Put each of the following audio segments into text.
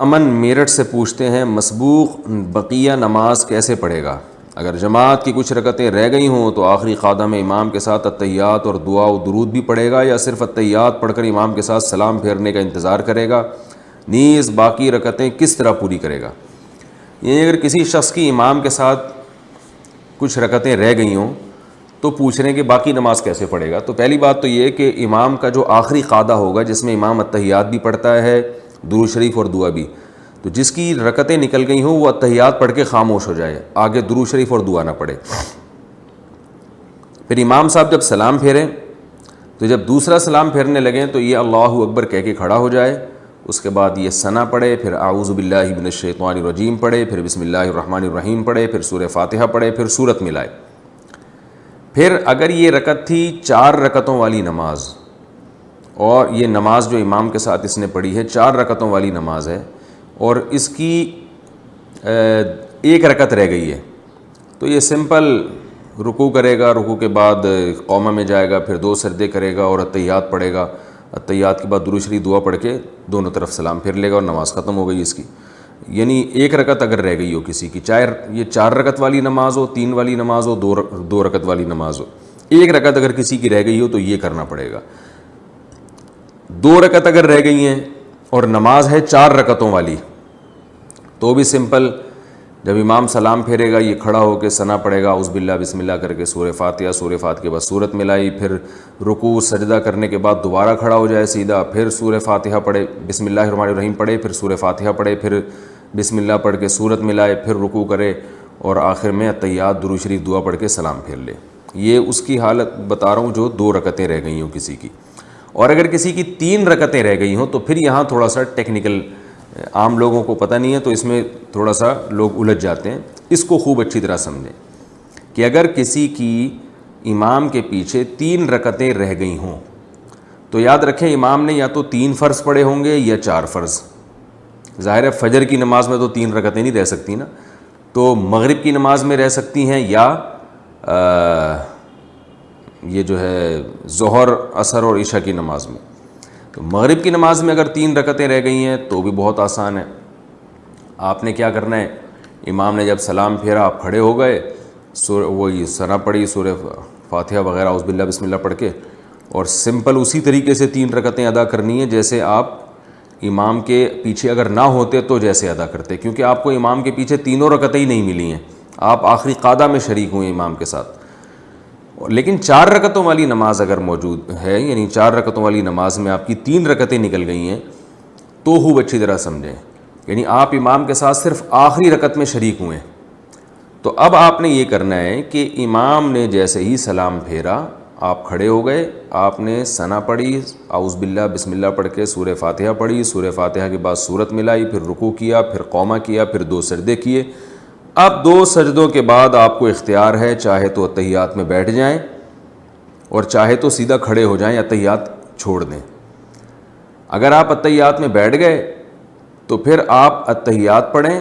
امن میرٹھ سے پوچھتے ہیں مسبوق بقیہ نماز کیسے پڑھے گا؟ اگر جماعت کی کچھ رکعتیں رہ گئی ہوں تو آخری قعدہ میں امام کے ساتھ التحیات اور دعا و درود بھی پڑھے گا، یا صرف التحیات پڑھ کر امام کے ساتھ سلام پھیرنے کا انتظار کرے گا؟ نیز باقی رکعتیں کس طرح پوری کرے گا؟ یعنی اگر کسی شخص کی امام کے ساتھ کچھ رکعتیں رہ گئی ہوں تو پوچھ رہے ہیں کہ باقی نماز کیسے پڑھے گا؟ تو پہلی بات تو یہ کہ امام کا جو آخری قعدہ ہوگا جس میں امام التحیات بھی پڑھتا ہے، درود شریف اور دعا بھی، تو جس کی رکعتیں نکل گئی ہوں وہ التحیات پڑھ کے خاموش ہو جائے، آگے درود شریف اور دعا نہ پڑھے۔ پھر امام صاحب جب سلام پھیریں تو جب دوسرا سلام پھیرنے لگیں تو یہ اللہ اکبر کہہ کے کھڑا ہو جائے، اس کے بعد یہ ثنا پڑھے، پھر اعوذ باللہ من الشیطان الرجیم پڑھے، پھر بسم اللہ الرحمن الرحیم پڑھے، پھر سورہ فاتحہ پڑھے، پھر سورت ملائے۔ پھر اگر یہ رکعت تھی 4 رکعتوں والی نماز، اور یہ نماز جو امام کے ساتھ اس نے پڑھی ہے 4 رکعتوں والی نماز ہے، اور اس کی 1 رکعت رہ گئی ہے، تو یہ سمپل رکوع کرے گا، رکوع کے بعد قومہ میں جائے گا، پھر 2 سجدے کرے گا اور التحیات پڑھے گا، التحیات کے بعد درود شریف دعا پڑھ کے دونوں طرف سلام پھیر لے گا اور نماز ختم ہو گئی اس کی۔ یعنی 1 رکعت اگر رہ گئی ہو کسی کی، چاہے یہ 4 رکعت والی نماز ہو، 3 والی نماز ہو، 2 رکعت والی نماز ہو، 1 رکعت اگر کسی کی رہ گئی ہو تو یہ کرنا پڑے گا۔ 2 رکعت اگر رہ گئی ہیں اور نماز ہے 4 رکعتوں والی تو بھی سمپل، جب امام سلام پھیرے گا یہ کھڑا ہو کے ثنا پڑھے گا، اعوذ باللہ بسم اللہ کر کے سورہ فاتحہ، سورہ فاتحہ کے بعد سورت ملائی، پھر رکوع سجدہ کرنے کے بعد دوبارہ کھڑا ہو جائے سیدھا، پھر سورہ فاتحہ پڑھے، بسم اللہ الرحمن الرحیم پڑھے، پھر سورہ فاتحہ پڑھے، پھر بسم اللہ پڑھ کے سورت ملائے، پھر رکوع کرے، اور آخر میں التحیات درود شریف دعا پڑھ کے سلام پھیر لے۔ یہ اس کی حالت بتا رہا ہوں جو 2 رکعتیں رہ گئی ہوں کسی کی۔ اور اگر کسی کی 3 رکعتیں رہ گئی ہوں تو پھر یہاں تھوڑا سا ٹیکنیکل، عام لوگوں کو پتہ نہیں ہے تو اس میں تھوڑا سا لوگ الجھ جاتے ہیں، اس کو خوب اچھی طرح سمجھیں کہ اگر کسی کی امام کے پیچھے 3 رکعتیں رہ گئی ہوں تو یاد رکھیں امام نے یا تو 3 فرض پڑھے ہوں گے یا 4 فرض۔ ظاہر ہے فجر کی نماز میں تو 3 رکعتیں نہیں رہ سکتی نا، تو مغرب کی نماز میں رہ سکتی ہیں، یا یہ جو ہے ظہر عصر اور عشاء کی نماز میں۔ تو مغرب کی نماز میں اگر 3 رکعتیں رہ گئی ہیں تو بھی بہت آسان ہے، آپ نے کیا کرنا ہے، امام نے جب سلام پھیرا آپ کھڑے ہو گئے، وہی ثنا پڑھی، سورہ فاتحہ وغیرہ اعوذ باللہ بسم اللہ پڑھ کے، اور سمپل اسی طریقے سے 3 رکعتیں ادا کرنی ہے جیسے آپ امام کے پیچھے اگر نہ ہوتے تو جیسے ادا کرتے، کیونکہ آپ کو امام کے پیچھے 3 رکعتیں ہی نہیں ملی ہیں، آپ آخری قعدہ میں شریک ہوئے امام کے ساتھ۔ لیکن 4 رکعتوں والی نماز اگر موجود ہے، یعنی 4 رکعتوں والی نماز میں آپ کی 3 رکعتیں نکل گئی ہیں تو خوب اچھی طرح سمجھیں، یعنی آپ امام کے ساتھ صرف آخری رکعت میں شریک ہوئے، تو اب آپ نے یہ کرنا ہے کہ امام نے جیسے ہی سلام پھیرا آپ کھڑے ہو گئے، آپ نے ثنا پڑھی، اعوذ باللہ بسم اللہ پڑھ کے سورہ فاتحہ پڑھی، سورہ فاتحہ کے بعد سورت ملائی، پھر رکوع کیا، پھر قومہ کیا، پھر 2 سجدے کیے۔ اب 2 سجدوں کے بعد آپ کو اختیار ہے، چاہے تو التحیات میں بیٹھ جائیں اور چاہے تو سیدھا کھڑے ہو جائیں، التحیات چھوڑ دیں۔ اگر آپ التحیات میں بیٹھ گئے تو پھر آپ التحیات پڑھیں،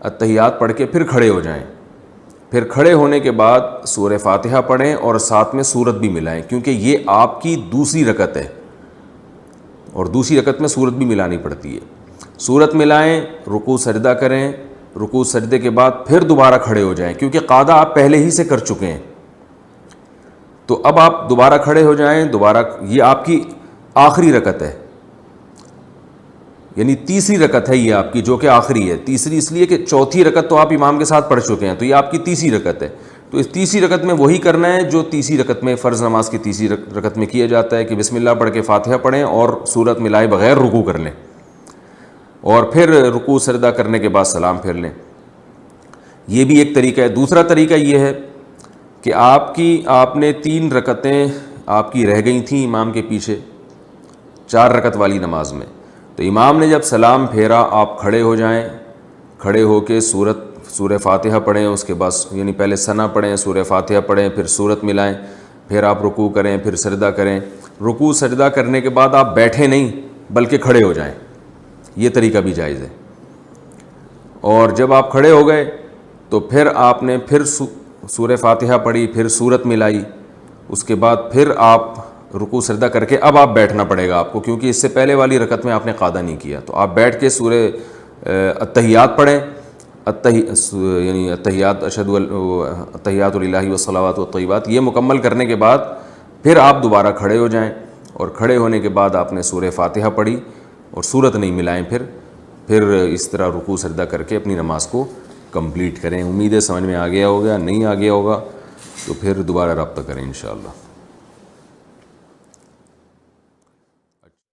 التحیات پڑھ کے پھر کھڑے ہو جائیں، پھر کھڑے ہونے کے بعد سورہ فاتحہ پڑھیں اور ساتھ میں سورت بھی ملائیں، کیونکہ یہ آپ کی دوسری رکعت ہے اور دوسری رکعت میں سورت بھی ملانی پڑتی ہے۔ سورت ملائیں، رکوع سجدہ کریں، رکوع سجدے کے بعد پھر دوبارہ کھڑے ہو جائیں، کیونکہ قعدہ آپ پہلے ہی سے کر چکے ہیں، تو اب آپ دوبارہ کھڑے ہو جائیں، دوبارہ یہ آپ کی آخری رکعت ہے، یعنی تیسری رکعت ہے یہ آپ کی، جو کہ آخری ہے۔ تیسری اس لیے کہ چوتھی رکعت تو آپ امام کے ساتھ پڑھ چکے ہیں، تو یہ آپ کی تیسری رکعت ہے، تو اس تیسری رکعت میں وہی کرنا ہے جو تیسری رکعت میں فرض نماز کی تیسری رکعت میں کیا جاتا ہے، کہ بسم اللہ پڑھ کے فاتحہ پڑھیں اور سورت ملائے بغیر رکوع کر لیں، اور پھر رکوع سجدہ کرنے کے بعد سلام پھیر لیں۔ یہ بھی ایک طریقہ ہے۔ دوسرا طریقہ یہ ہے کہ آپ نے 3 رکعتیں آپ کی رہ گئی تھیں امام کے پیچھے 4 رکعت والی نماز میں، تو امام نے جب سلام پھیرا آپ کھڑے ہو جائیں، کھڑے ہو کے سورہ فاتحہ پڑھیں، اس کے بعد یعنی پہلے ثنا پڑھیں، سورہ فاتحہ پڑھیں، پھر سورت ملائیں، پھر آپ رکوع کریں، پھر سجدہ کریں۔ رکوع سجدہ کرنے کے بعد آپ بیٹھے نہیں بلکہ کھڑے ہو جائیں، یہ طریقہ بھی جائز ہے۔ اور جب آپ کھڑے ہو گئے تو پھر آپ نے پھر سورہ فاتحہ پڑھی، پھر سورت ملائی، اس کے بعد پھر آپ رکوع سجدہ کر کے اب آپ بیٹھنا پڑے گا آپ کو، کیونکہ اس سے پہلے والی رکعت میں آپ نے قعدہ نہیں کیا، تو آپ بیٹھ کے التحیات پڑھیں، یعنی التحیات التحیات للہ والصلوات والطیبات، یہ مکمل کرنے کے بعد پھر آپ دوبارہ کھڑے ہو جائیں، اور کھڑے ہونے کے بعد آپ نے سورہ فاتحہ پڑھی اور سورت نہیں ملائیں، پھر اس طرح رکوع سجدہ کر کے اپنی نماز کو کمپلیٹ کریں۔ امید ہے سمجھ میں آ گیا ہوگا، نہیں آ گیا ہوگا تو پھر دوبارہ رابطہ کریں انشاءاللہ۔